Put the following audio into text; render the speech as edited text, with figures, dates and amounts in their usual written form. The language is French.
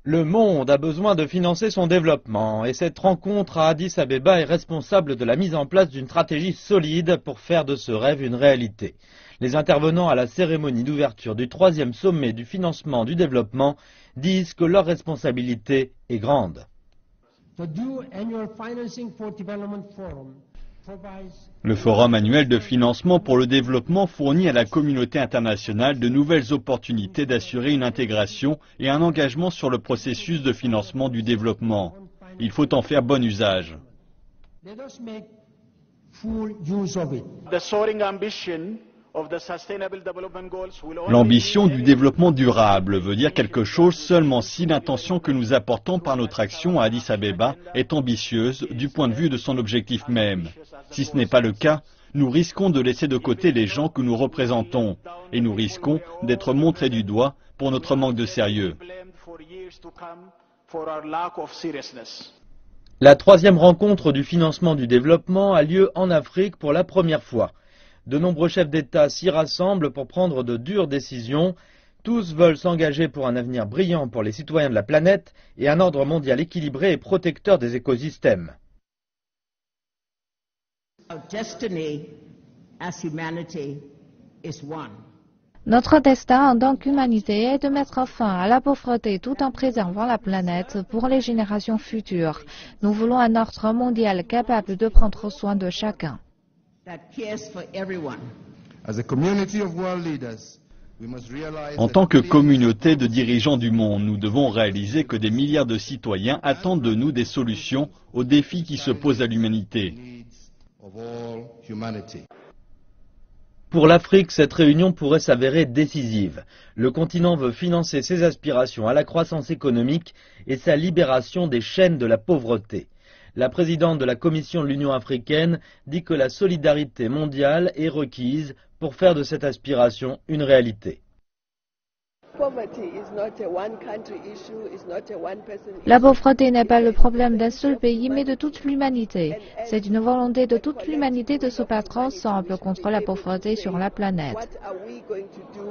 Le monde a besoin de financer son développement et cette rencontre à Addis Abeba est responsable de la mise en place d'une stratégie solide pour faire de ce rêve une réalité. Les intervenants à la cérémonie d'ouverture du 3e sommet du financement du développement disent que leur responsabilité est grande. Le Forum annuel de financement pour le développement fournit à la communauté internationale de nouvelles opportunités d'assurer une intégration et un engagement sur le processus de financement du développement. Il faut en faire bon usage. L'ambition du développement durable veut dire quelque chose seulement si l'intention que nous apportons par notre action à Addis Abeba est ambitieuse du point de vue de son objectif même. Si ce n'est pas le cas, nous risquons de laisser de côté les gens que nous représentons et nous risquons d'être montrés du doigt pour notre manque de sérieux. La 3e rencontre du financement du développement a lieu en Afrique pour la première fois. De nombreux chefs d'État s'y rassemblent pour prendre de dures décisions. Tous veulent s'engager pour un avenir brillant pour les citoyens de la planète et un ordre mondial équilibré et protecteur des écosystèmes. Notre destin en tant qu'humanité est de mettre fin à la pauvreté tout en préservant la planète pour les générations futures. Nous voulons un ordre mondial capable de prendre soin de chacun. En tant que communauté de dirigeants du monde, nous devons réaliser que des milliards de citoyens attendent de nous des solutions aux défis qui se posent à l'humanité. Pour l'Afrique, cette réunion pourrait s'avérer décisive. Le continent veut financer ses aspirations à la croissance économique et sa libération des chaînes de la pauvreté. La présidente de la Commission de l'Union africaine dit que la solidarité mondiale est requise pour faire de cette aspiration une réalité. La pauvreté n'est pas le problème d'un seul pays, mais de toute l'humanité. C'est une volonté de toute l'humanité de se battre ensemble contre la pauvreté sur la planète.